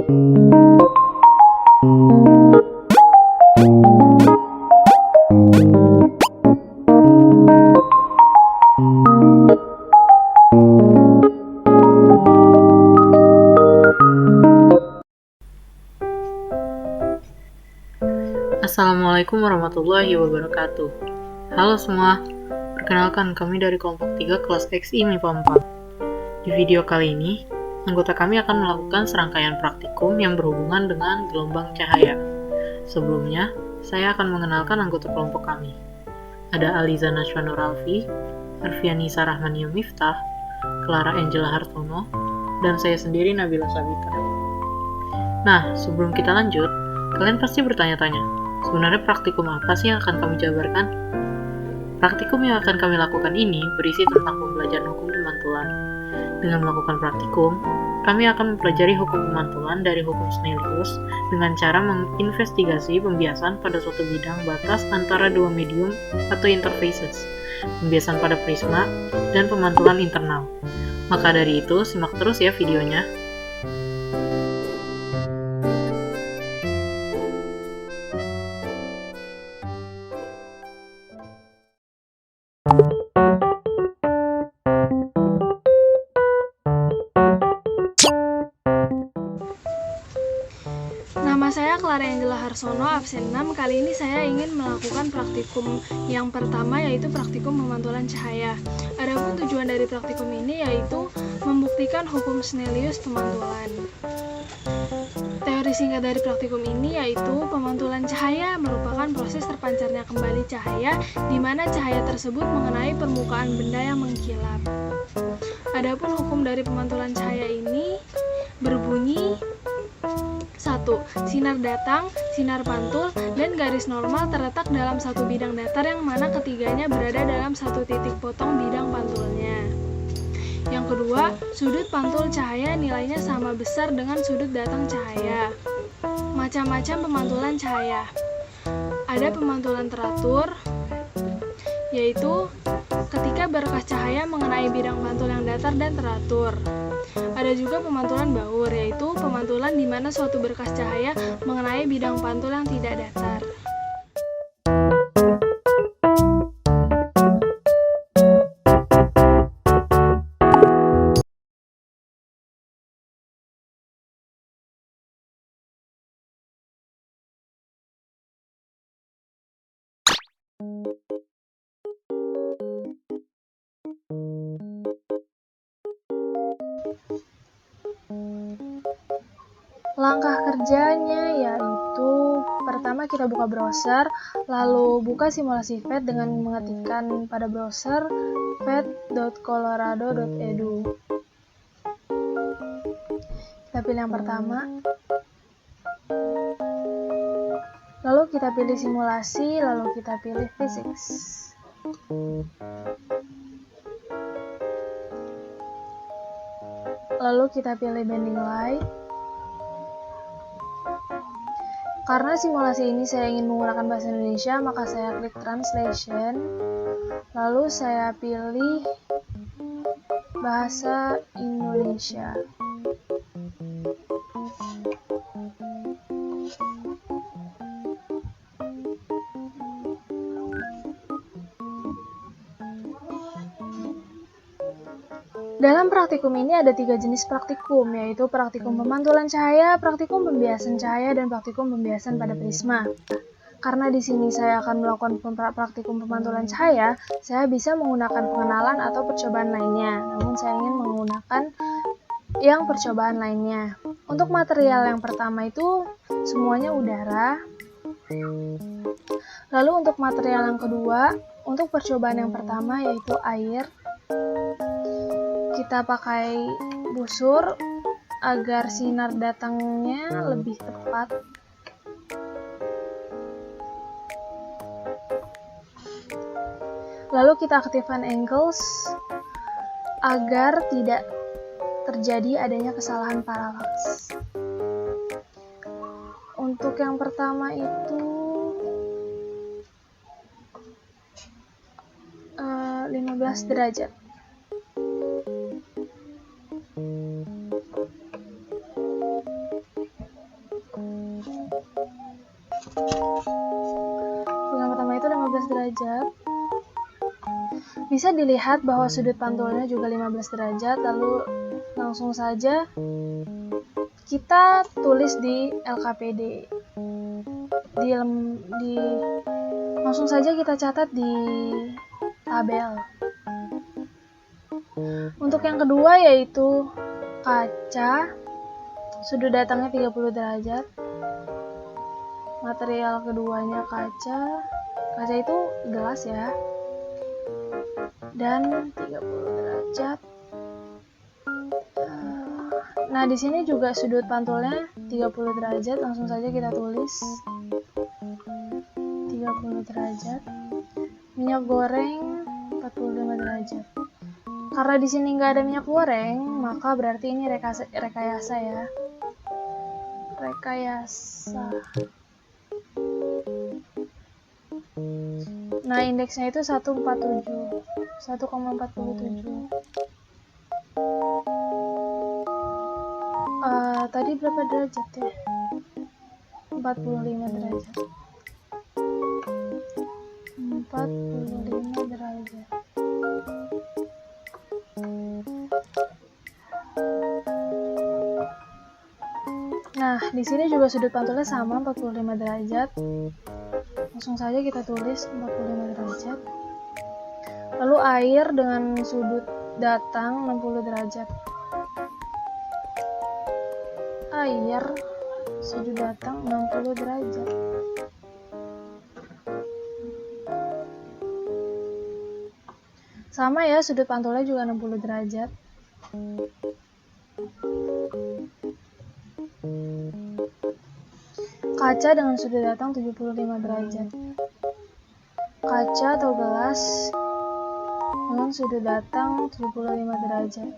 Assalamualaikum warahmatullahi wabarakatuh. Halo semua, perkenalkan kami dari kelompok 3 kelas XI MIPA 4. Di video kali ini, anggota kami akan melakukan serangkaian praktikum yang berhubungan dengan gelombang cahaya. Sebelumnya, saya akan mengenalkan anggota kelompok kami. Ada Aliza Najwa Nuralfi, Arfianisa Rahmania Miftah, Clara Angela Hartono, dan saya sendiri Nabila Sabita. Nah, sebelum kita lanjut, kalian pasti bertanya-tanya, sebenarnya praktikum apa sih yang akan kami jabarkan? Praktikum yang akan kami lakukan ini berisi tentang pembelajaran hukum pemantulan. Dengan melakukan praktikum, kami akan mempelajari hukum pemantulan dari hukum Snellius dengan cara menginvestigasi pembiasan pada suatu bidang batas antara dua medium atau interfaces, pembiasan pada prisma, dan pemantulan internal. Maka dari itu, simak terus ya videonya. Nama saya Clara Angela Hartono, absen 6. Kali ini saya ingin melakukan praktikum yang pertama, yaitu praktikum pemantulan cahaya. Adapun tujuan dari praktikum ini yaitu membuktikan hukum Snellius pemantulan. Teori singkat dari praktikum ini yaitu pemantulan cahaya merupakan proses terpancarnya kembali cahaya di mana cahaya tersebut mengenai permukaan benda yang mengkilap. Adapun hukum dari pemantulan cahaya ini berbunyi: 1. Sinar datang, sinar pantul, dan garis normal terletak dalam satu bidang datar yang mana ketiganya berada dalam satu titik potong bidang pantulnya. Yang kedua, sudut pantul cahaya nilainya sama besar dengan sudut datang cahaya. Macam-macam pemantulan cahaya. Ada pemantulan teratur, yaitu ketika berkas cahaya mengenai bidang pantul yang datar dan teratur. Ada juga pemantulan baur, yaitu pemantulan di mana suatu berkas cahaya mengenai bidang pantul yang tidak datar. Langkah kerjanya yaitu pertama kita buka browser, lalu buka simulasi PhET dengan mengetikkan pada browser phet.colorado.edu. Kita pilih yang pertama, lalu kita pilih simulasi, lalu kita pilih physics. Lalu kita pilih bending light. Karena simulasi ini saya ingin menggunakan bahasa Indonesia, maka saya klik translation. Lalu saya pilih bahasa Indonesia. Dalam praktikum ini ada 3 jenis praktikum, yaitu praktikum pemantulan cahaya, praktikum pembiasan cahaya, dan praktikum pembiasan pada prisma. Karena di sini saya akan melakukan praktikum pemantulan cahaya, saya bisa menggunakan pengenalan atau percobaan lainnya. Namun saya ingin menggunakan yang percobaan lainnya. Untuk material yang pertama itu semuanya udara. Lalu untuk material yang kedua, untuk percobaan yang pertama yaitu air. Kita pakai busur agar sinar datangnya lebih tepat. Lalu kita aktifkan angles agar tidak terjadi adanya kesalahan paralaks. Untuk yang pertama itu 15 derajat. Yang pertama itu 15 derajat. Bisa dilihat bahwa sudut pantulnya juga 15 derajat, lalu langsung saja kita tulis di LKPD. Langsung saja kita catat di tabel. Untuk yang kedua yaitu kaca, sudut datangnya 30 derajat. Material keduanya kaca itu gelas ya, dan 30 derajat. Nah, di sini juga sudut pantulnya 30 derajat, langsung saja kita tulis 30 derajat. Minyak goreng 45 derajat. Karena di sini nggak ada minyak goreng, maka berarti ini rekayasa ya. Rekayasa. Nah, indeksnya itu 1,47. Tadi berapa derajat ya? 45 derajat. 45 derajat. Nah, di sini juga sudut pantulnya sama 45 derajat. Langsung saja kita tulis 45 derajat. Lalu air dengan sudut datang 60 derajat. Air sudut datang 60 derajat. Sama ya, sudut pantulnya juga 60 derajat. Kaca dengan sudut datang 75 derajat. Kaca atau gelas dengan sudut datang 75 derajat.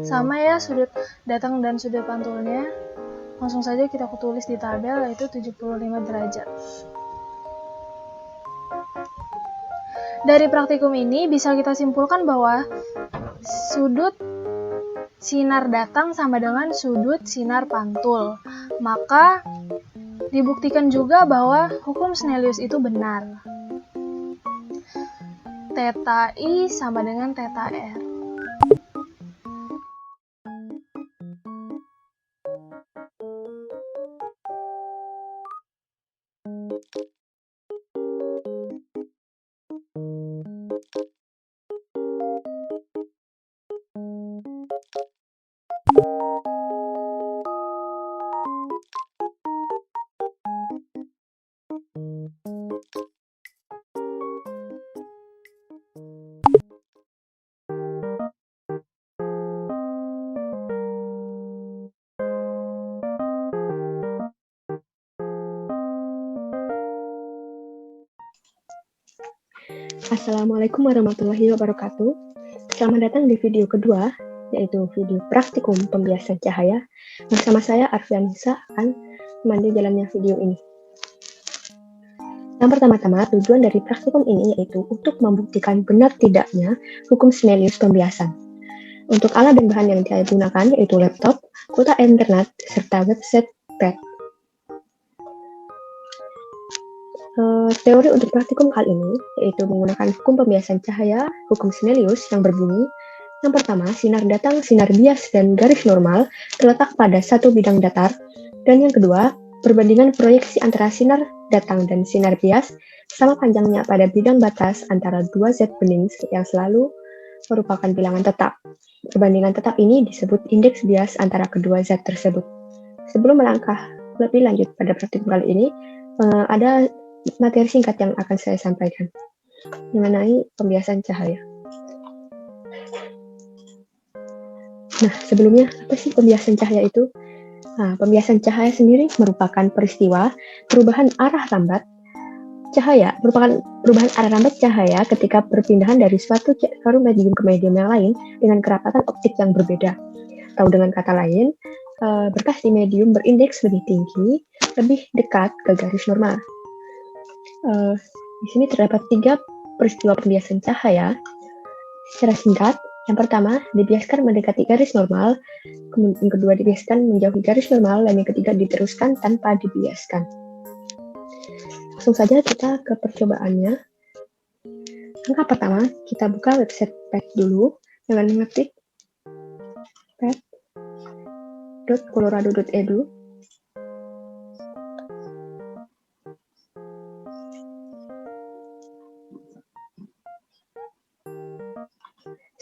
Sama ya, sudut datang dan sudut pantulnya. Langsung saja kita tulis di tabel, yaitu 75 derajat. Dari praktikum ini bisa kita simpulkan bahwa sudut sinar datang sama dengan sudut sinar pantul. Maka dibuktikan juga bahwa hukum Snellius itu benar. Theta I sama dengan theta R. Assalamualaikum warahmatullahi wabarakatuh. Selamat datang di video kedua, yaitu video praktikum pembiasan cahaya. Bersama saya Arfian Nisa akan memandu jalannya video ini. Yang pertama-tama, tujuan dari praktikum ini yaitu untuk membuktikan benar tidaknya hukum Snellius pembiasan. Untuk alat dan bahan yang saya gunakan yaitu laptop, kuota internet, serta website pad. Teori untuk praktikum kali ini yaitu menggunakan hukum pembiasan cahaya, hukum Snellius yang berbunyi. Yang pertama, sinar datang, sinar bias, dan garis normal terletak pada satu bidang datar. Dan yang kedua, perbandingan proyeksi antara sinar datang dan sinar bias sama panjangnya pada bidang batas antara dua zat bening yang selalu merupakan bilangan tetap. Perbandingan tetap ini disebut indeks bias antara kedua zat tersebut. Sebelum melangkah lebih lanjut pada praktikum kali ini, ada materi singkat yang akan saya sampaikan mengenai pembiasan cahaya. Nah, sebelumnya apa sih pembiasan cahaya itu? Nah, pembiasan cahaya sendiri merupakan peristiwa perubahan arah lambat cahaya, ketika perpindahan dari suatu medium ke medium yang lain dengan kerapatan optik yang berbeda. Atau dengan kata lain, berkas di medium berindeks lebih tinggi lebih dekat ke garis normal. Di sini terdapat 3 peristiwa pembiasan cahaya. Secara singkat, yang pertama dibiaskan mendekati garis normal, kemudian yang kedua dibiaskan menjauhi garis normal, dan yang ketiga diteruskan tanpa dibiaskan. Langsung saja kita ke percobaannya. Langkah pertama, kita buka website PET dulu dengan mengetik pet.colorado.edu.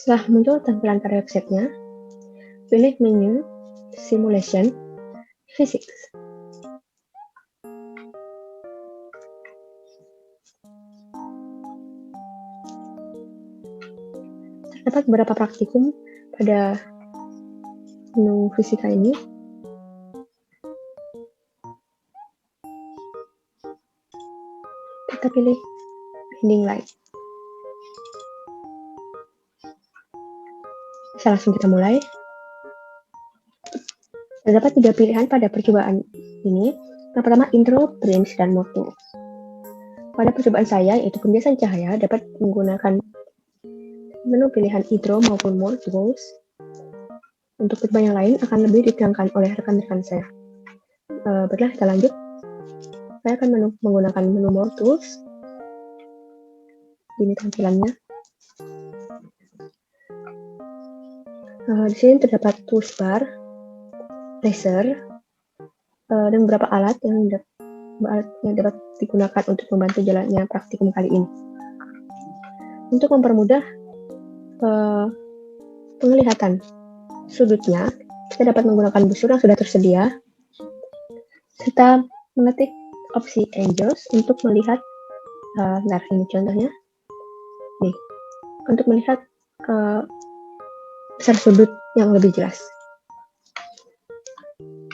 Setelah muncul tampilan pada websitenya, pilih menu Simulation Physics. Terdapat beberapa praktikum pada menu fisika ini. Kita pilih Binding Light. Langsung kita mulai. Terdapat 3 pilihan pada percobaan ini. Yang pertama, intro, branch, dan moto. Pada percobaan saya, yaitu pembiasan cahaya, dapat menggunakan menu pilihan intro maupun modules. Untuk percobaan yang lain akan lebih diterangkan oleh rekan-rekan saya. Baiklah, kita lanjut. Saya akan menggunakan menu modules. Ini tampilannya. Di sini terdapat toolbar, laser, dan beberapa alat yang dapat digunakan untuk membantu jalannya praktikum kali ini. Untuk mempermudah penglihatan sudutnya, kita dapat menggunakan busur yang sudah tersedia, serta mengetik opsi angles untuk melihat, ini contohnya, nih, untuk melihat besar sudut yang lebih jelas.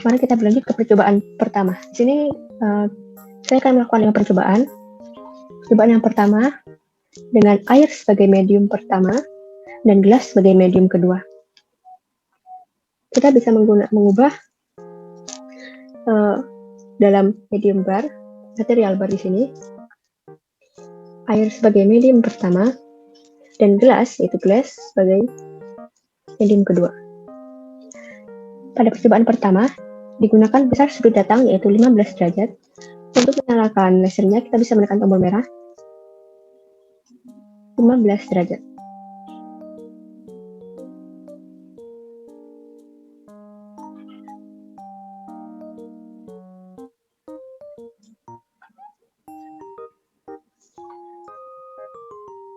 Mari kita berlanjut ke percobaan pertama. Di sini saya akan melakukan 5 percobaan. Percobaan yang pertama dengan air sebagai medium pertama dan gelas sebagai medium kedua. Kita bisa mengubah dalam medium bar, material bar di sini, air sebagai medium pertama dan gelas, yaitu glass, sebagai medium kedua. Pada percobaan pertama, digunakan besar sudut datang yaitu 15 derajat. Untuk menyalakan lasernya, kita bisa menekan tombol merah 15 derajat.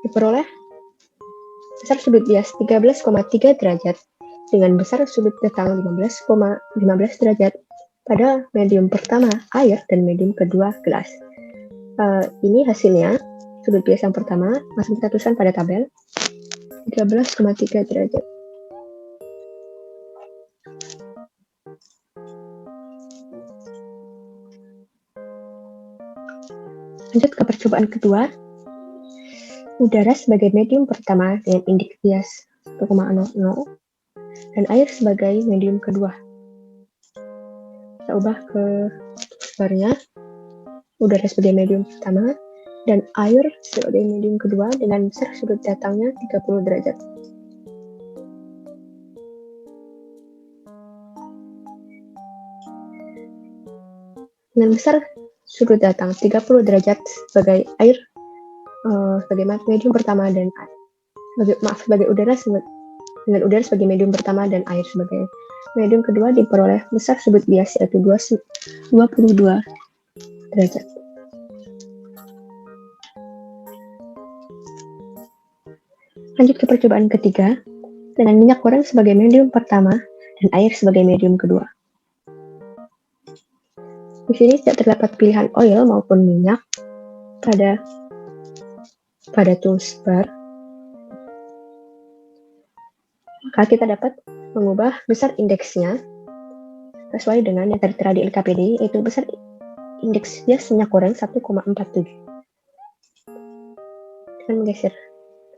Diperoleh besar sudut bias 13,3 derajat dengan besar sudut datang 15 derajat pada medium pertama air dan medium kedua gelas. Ini hasilnya sudut bias yang pertama, langsung kita tuliskan pada tabel 13,3 derajat. Lanjut ke percobaan kedua. Udara sebagai medium pertama dengan indeks bias 1,00 dan air sebagai medium kedua. Kita ubah ke barnya. Udara sebagai medium pertama dan air sebagai medium kedua dengan besar sudut datangnya 30 derajat. Dengan besar sudut datang 30 derajat sebagai air sebagai medium pertama dan sebagai udara dengan udara sebagai medium pertama dan air sebagai medium kedua, diperoleh besar sudut bias yaitu 22 derajat. Lanjut ke percobaan ketiga dengan minyak goreng sebagai medium pertama dan air sebagai medium kedua. Di sini tidak terdapat pilihan oil maupun minyak pada toolbar, maka kita dapat mengubah besar indeksnya sesuai dengan yang tertera di LKPD, yaitu besar indeks bias minyak goreng 1,47. Dengan menggeser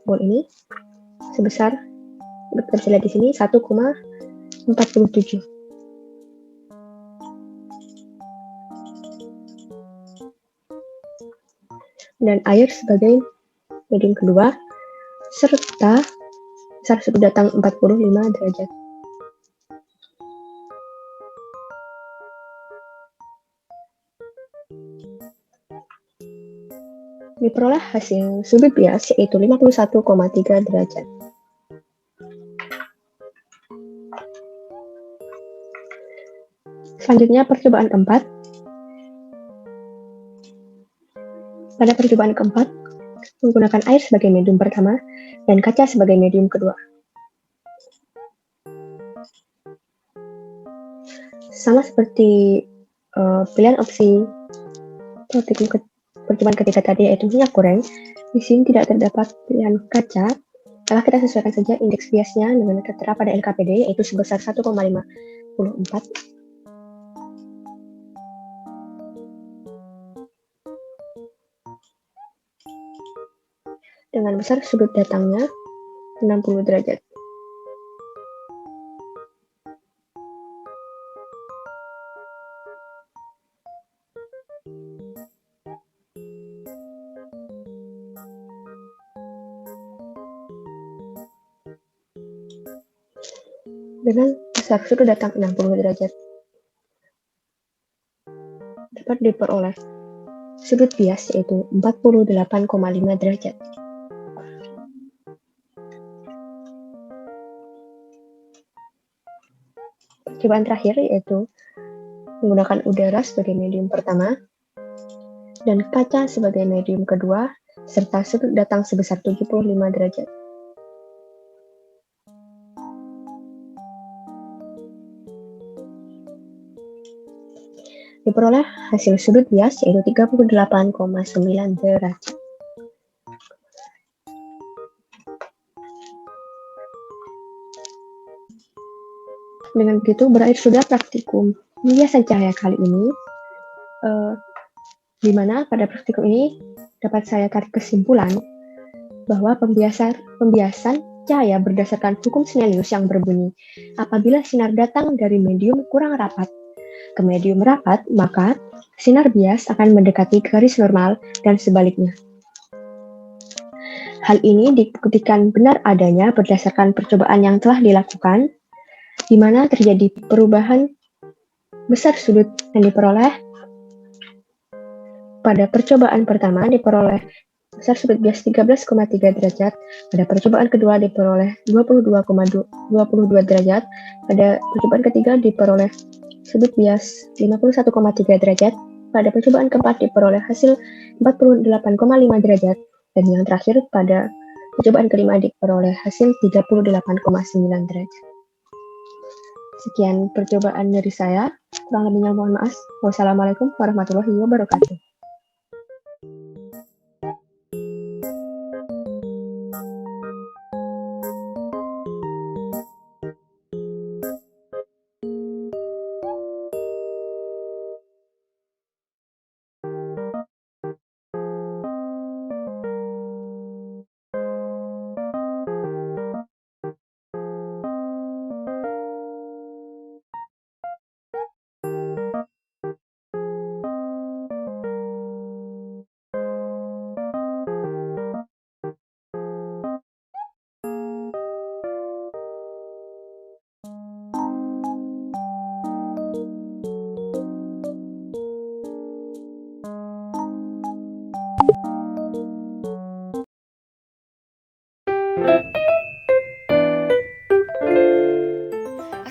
tombol ini sebesar, kita bisa lihat di sini 1,47. dan air sebagai medium kedua, serta besar sudut datang 45 derajat. Diperoleh hasil sudut bias yaitu 51,3 derajat. Selanjutnya percobaan keempat. Pada percobaan keempat, menggunakan air sebagai medium pertama dan kaca sebagai medium kedua. Sama seperti pilihan opsi percobaan ketiga tadi, yaitu minyak goreng, di sini tidak terdapat pilihan kaca. Telah kita sesuaikan saja indeks biasnya dengan tertera pada LKPD, yaitu sebesar 1,54. Dengan besar sudut datangnya 60 derajat. Dengan besar sudut datang 60 derajat, dapat diperoleh sudut bias yaitu 48,5 derajat. Percobaan terakhir yaitu menggunakan udara sebagai medium pertama dan kaca sebagai medium kedua serta sudut datang sebesar 75 derajat. Diperoleh hasil sudut bias yaitu 38,9 derajat. Dengan begitu berakhir sudah praktikum pembiasan cahaya kali ini, di mana pada praktikum ini dapat saya tarik kesimpulan bahwa pembiasan cahaya berdasarkan hukum Snellius yang berbunyi, apabila sinar datang dari medium kurang rapat ke medium rapat, maka sinar bias akan mendekati garis normal dan sebaliknya. Hal ini dibuktikan benar adanya berdasarkan percobaan yang telah dilakukan, di mana terjadi perubahan besar sudut yang diperoleh. Pada percobaan pertama diperoleh besar sudut bias 13,3 derajat, pada percobaan kedua diperoleh 22,22 derajat, pada percobaan ketiga diperoleh sudut bias 51,3 derajat, pada percobaan keempat diperoleh hasil 48,5 derajat, dan yang terakhir pada percobaan kelima diperoleh hasil 38,9 derajat. Sekian percobaan dari saya, kurang lebihnya mohon maaf. Wassalamualaikum warahmatullahi wabarakatuh.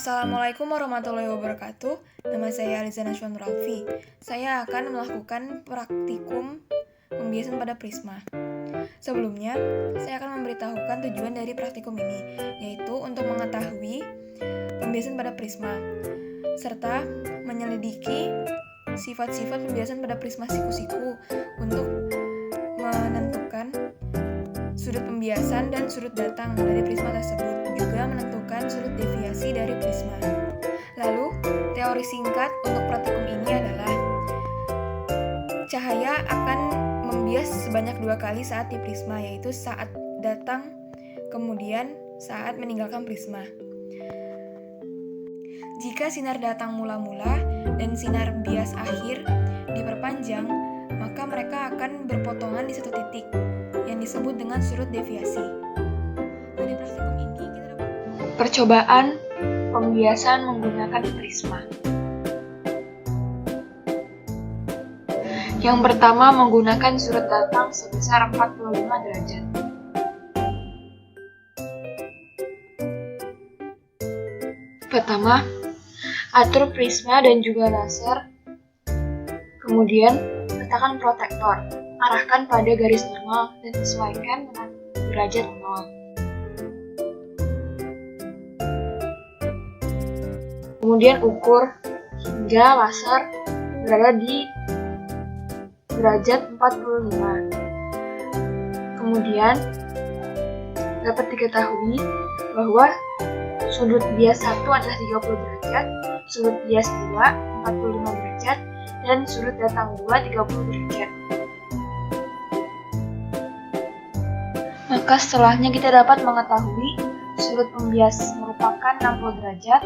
Assalamualaikum warahmatullahi wabarakatuh. Nama saya Aliza Nashwan Nuralfi. Saya akan melakukan praktikum pembiasan pada prisma. Sebelumnya, saya akan memberitahukan tujuan dari praktikum ini, yaitu untuk mengetahui pembiasan pada prisma, serta menyelidiki sifat-sifat pembiasan pada prisma siku-siku untuk menentukan sudut pembiasan dan sudut datang dari prisma tersebut, juga menentukan sudut deviasi dari prisma. Lalu, teori singkat untuk praktikum ini adalah cahaya akan membias sebanyak 2 kali saat di prisma, yaitu saat datang, kemudian saat meninggalkan prisma. Jika sinar datang mula-mula dan sinar bias akhir diperpanjang, maka maka mereka akan berpotongan di satu titik yang disebut dengan sudut deviasi. Dari praktikum ini kita dapat percobaan pembiasan menggunakan prisma. Yang pertama, menggunakan sudut datang sebesar 45 derajat. Pertama, atur prisma dan juga laser. Kemudian, letakkan protektor. Arahkan pada garis normal dan sesuaikan dengan derajat 0. Kemudian ukur hingga laser berada di derajat 45. Kemudian dapat diketahui bahwa sudut bias 1 adalah 30 derajat, sudut bias 2 45 derajat, dan sudut datang 2 30 derajat. Maka setelahnya kita dapat mengetahui sudut pembias merupakan 60 derajat,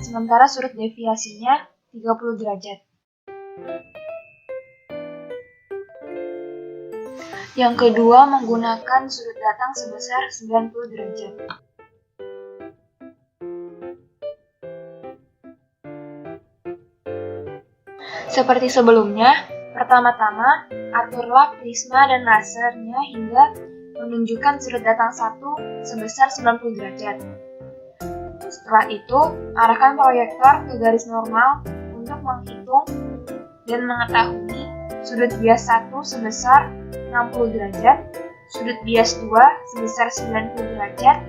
sementara sudut deviasinya 30 derajat. Yang kedua, menggunakan sudut datang sebesar 90 derajat. Seperti sebelumnya, pertama-tama aturlah prisma dan lasernya hingga menunjukkan sudut datang 1 sebesar 90 derajat. Setelah itu, arahkan proyektor ke garis normal untuk menghitung dan mengetahui sudut bias 1 sebesar 60 derajat, sudut bias 2 sebesar 90 derajat,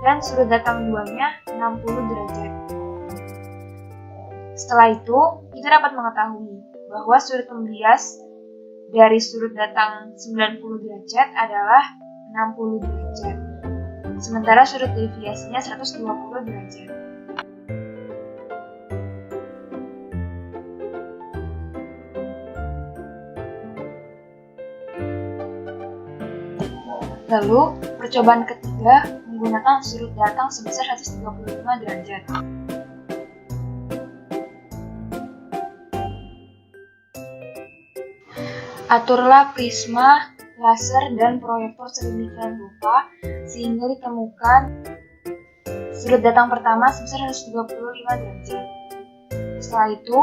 dan sudut datang 2-nya 60 derajat. Setelah itu, kita dapat mengetahui bahwa sudut pembias dari sudut datang 90 derajat adalah 60 derajat, sementara sudut deviasinya 120 derajat. Lalu, percobaan ketiga menggunakan sudut datang sebesar 135 derajat. Aturlah prisma, laser, dan proyektor sedemikian rupa sehingga ditemukan sudut datang pertama sebesar 135 derajat. Setelah itu,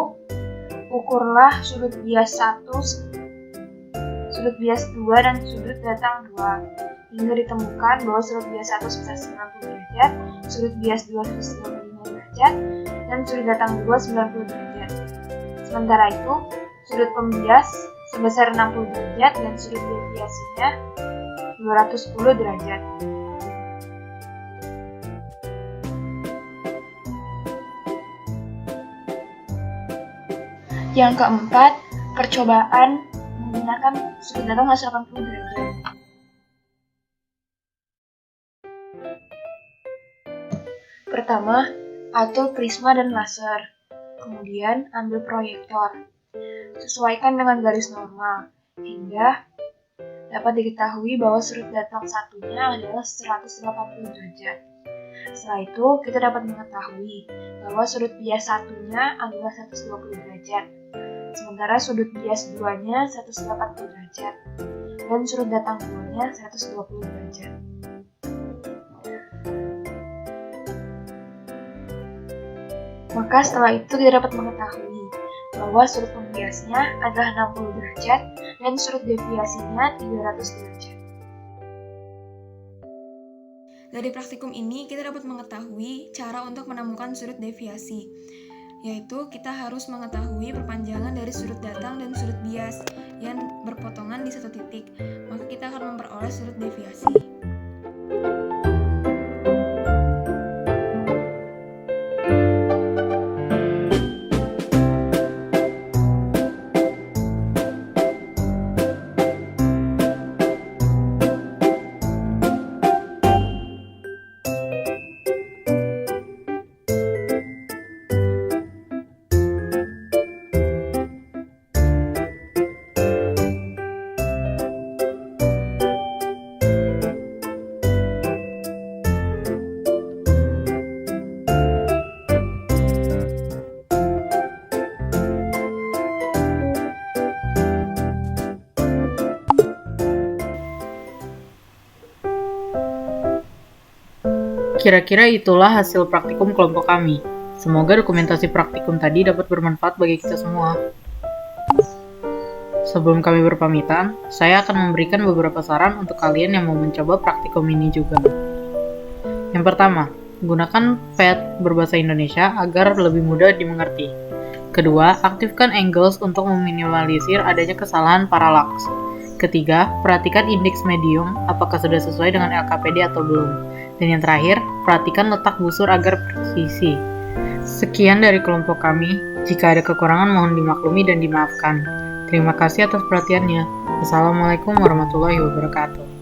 ukurlah sudut bias 1, sudut bias 2, dan sudut datang 2 hingga ditemukan bahwa sudut bias 1 sebesar 90 derajat, sudut bias 2 sebesar 95 derajat, dan sudut datang 2 90 derajat. Sementara itu, sudut pembias sebesar 60 derajat dan sudut deviasinya 210 derajat. Yang keempat, percobaan menggunakan sudut datang 180 derajat. Pertama, atur prisma dan laser. Kemudian, ambil proyektor. Sesuaikan dengan garis normal, hingga dapat diketahui bahwa sudut datang satunya adalah 180 derajat. Setelah itu, kita dapat mengetahui bahwa sudut bias satunya adalah 120 derajat, sementara sudut bias 2-nya 180 derajat, dan sudut datang 2-nya 120 derajat. Maka setelah itu kita dapat mengetahui bahwa sudut pembiasnya adalah 60 derajat dan sudut deviasinya 300 derajat. Dari praktikum ini kita dapat mengetahui cara untuk menemukan sudut deviasi, yaitu kita harus mengetahui perpanjangan dari sudut datang dan sudut bias yang berpotongan di satu titik, maka kita akan memperoleh sudut deviasi. Kira-kira itulah hasil praktikum kelompok kami. Semoga dokumentasi praktikum tadi dapat bermanfaat bagi kita semua. Sebelum kami berpamitan, saya akan memberikan beberapa saran untuk kalian yang mau mencoba praktikum ini juga. Yang pertama, gunakan pad berbahasa Indonesia agar lebih mudah dimengerti. Kedua, aktifkan Engels untuk meminimalisir adanya kesalahan paralaks. Ketiga, perhatikan indeks medium apakah sudah sesuai dengan LKPD atau belum. Dan yang terakhir, perhatikan letak busur agar presisi. Sekian dari kelompok kami. Jika ada kekurangan mohon dimaklumi dan dimaafkan. Terima kasih atas perhatiannya. Wassalamualaikum warahmatullahi wabarakatuh.